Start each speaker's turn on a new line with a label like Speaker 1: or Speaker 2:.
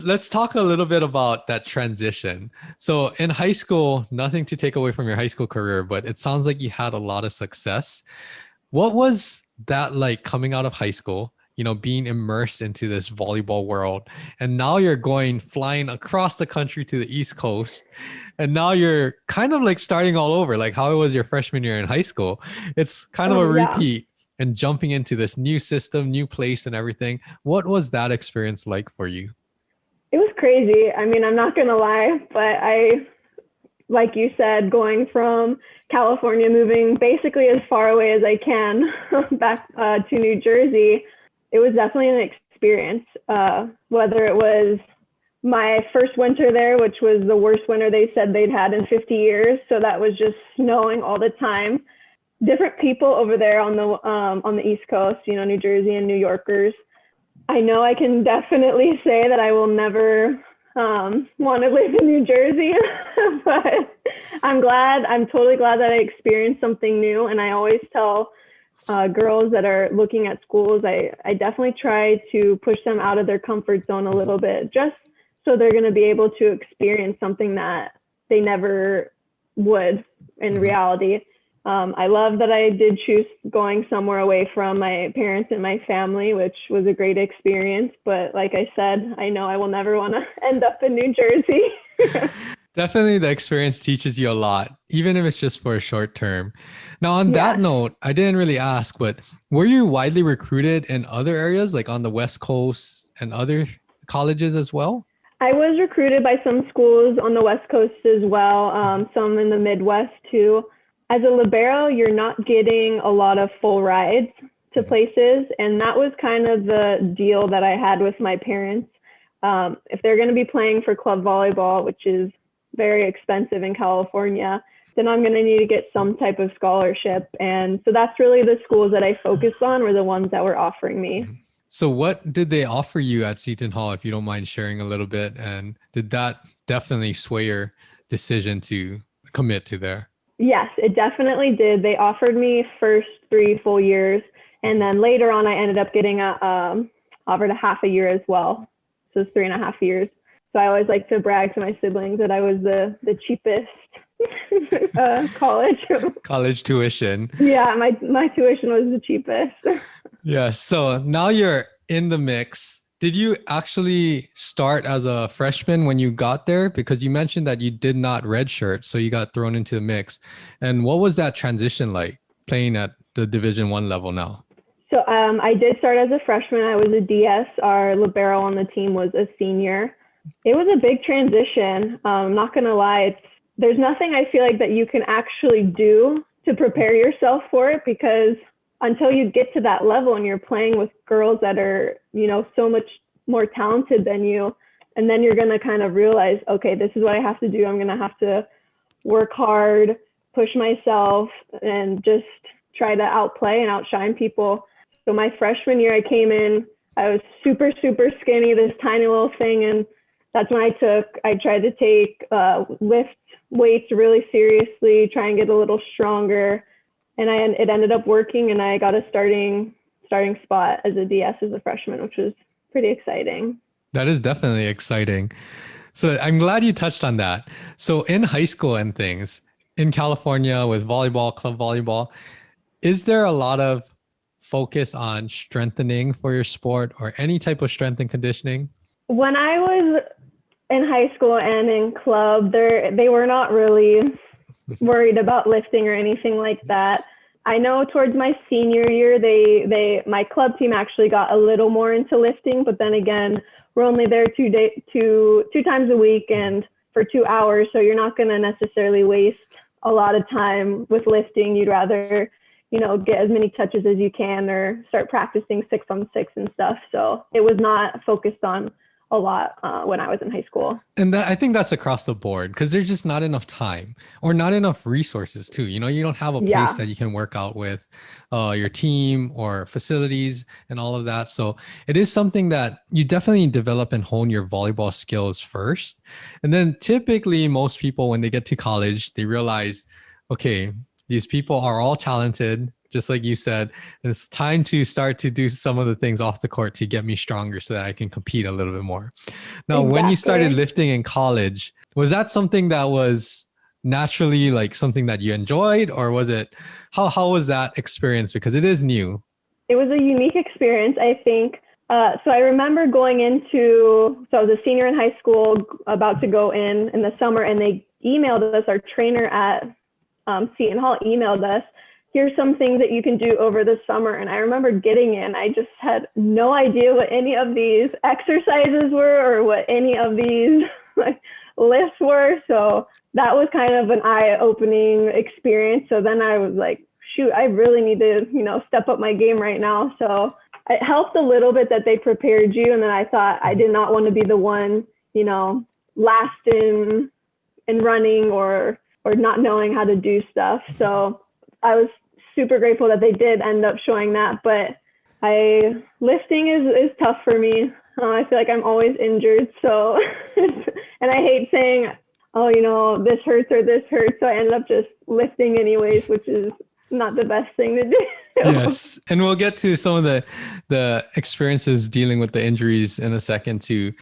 Speaker 1: Let's talk a little bit about that transition. So in high school, nothing to take away from your high school career, but it sounds like you had a lot of success. What was that like coming out of high school, being immersed into this volleyball world? And now you're going flying across the country to the East Coast. And now you're kind of like starting all over, like how it was your freshman year in high school. It's kind of a
Speaker 2: Yeah,
Speaker 1: repeat and jumping into this new system, new place, and everything. What was that experience like for you?
Speaker 2: it was crazy. I mean, I'm not gonna lie, but like you said, going from California, moving basically as far away as I can back to New Jersey, it was definitely an experience. Whether it was my first winter there, which was the worst winter they said they'd had in 50 years, so that was just snowing all the time. Different people over there on the East Coast, New Jersey and New Yorkers. I know I can definitely say that I will never want to live in New Jersey, but I'm totally glad that I experienced something new. And I always tell girls that are looking at schools, I definitely try to push them out of their comfort zone a little bit, just so they're going to be able to experience something that they never would in
Speaker 1: Mhm.
Speaker 2: reality. I love that I did choose going somewhere away from my parents and my family, which was a great experience. But like I said, I know I will never want to end up in New Jersey.
Speaker 1: Definitely the experience teaches you a lot, even if it's just for a short term. Now, on that
Speaker 2: Yes,
Speaker 1: note, I didn't really ask, but were you widely recruited in other areas, like on the West Coast and other colleges as well?
Speaker 2: I was recruited by some schools on the West Coast as well, some in the Midwest too. As a libero, you're not getting a lot of full rides to
Speaker 1: Mhm.
Speaker 2: places, and that was kind of the deal that I had with my parents. If they're going to be playing for club volleyball, which is very expensive in California, then I'm going to need to get some type of scholarship. And so that's really the schools that I focused on were the ones that were offering me.
Speaker 1: Mhm. So, what did they offer you at Seton Hall, if you don't mind sharing a little bit? And did that definitely sway your decision to commit to there?
Speaker 2: Yes, it definitely did. They offered me first 3 full years, and then later on, I ended up getting offered a half a year as well. So it's 3.5 years. So I always like to brag to my siblings that I was the cheapest college.
Speaker 1: College tuition.
Speaker 2: Yeah, my tuition was the cheapest.
Speaker 1: Yeah. So now you're in the mix. Did you actually start as a freshman when you got there? Because you mentioned that you did not redshirt, so you got thrown into the mix. And what was that transition like playing at the Division 1 level now?
Speaker 2: So I did start as a freshman. I was a DS. Our libero on the team was a senior. It was a big transition. I'm not gonna lie. There's nothing I feel like that you can actually do to prepare yourself for it, because until you get to that level and you're playing with girls that are, so much more talented than you, and then you're gonna kind of realize, okay, this is what I have to do. I'm gonna have to work hard, push myself, and just try to outplay and outshine people. So my freshman year, I came in, I was super, super skinny, this tiny little thing. And that's when I tried to take lift weights really seriously, try and get a little stronger. And it ended up working, and I got a starting spot as a DS as a freshman, which was pretty exciting.
Speaker 1: That is definitely exciting. So I'm glad you touched on that. So in high school and things, in California with volleyball, club volleyball, is there a lot of focus on strengthening for your sport or any type of strength and conditioning?
Speaker 2: When I was in high school and in club, they were not really worried about lifting or anything like that. I know towards my senior year, my club team actually got a little more into lifting, but then again, we're only there two times a week and for 2 hours, so you're not going to necessarily waste a lot of time with lifting. You'd rather, get as many touches as you can or start practicing 6-on-6 and stuff. So it was not focused on a lot when I was in high school.
Speaker 1: And that I think that's across the board because there's just not enough time or not enough resources too. You don't have a place
Speaker 2: Yeah.
Speaker 1: that you can work out with your team or facilities and all of that. So it is something that you definitely develop and hone your volleyball skills first. And then typically most people when they get to college, they realize, okay, These people are all talented, just like you said. And it's time to start to do some of the things off the court to get me stronger so that I can compete a little bit more. Now, when you started lifting in college, was that something that was naturally like something that you enjoyed, or was it, how was that experience? Because it is new.
Speaker 2: It was a unique experience, I think. So I remember going into, so I was a senior in high school, about to go in the summer, and they emailed us, our trainer at Seton Hall emailed us, here's some things that you can do over the summer. And I remember getting in, I just had no idea what any of these exercises were or what any of these like lifts were. So that was kind of an eye-opening experience. So then I was like, shoot, I really need to, step up my game right now. So it helped a little bit that they prepared you. And then I thought I did not want to be the one, last in running or not knowing how to do stuff. So I was super grateful that they did end up showing that. But lifting is tough for me. I feel like I'm always injured. So, and I hate saying, oh, this hurts or this hurts. So I ended up just lifting anyways, which is not the best thing to do.
Speaker 1: Yes. And we'll get to some of the experiences dealing with the injuries in a second too.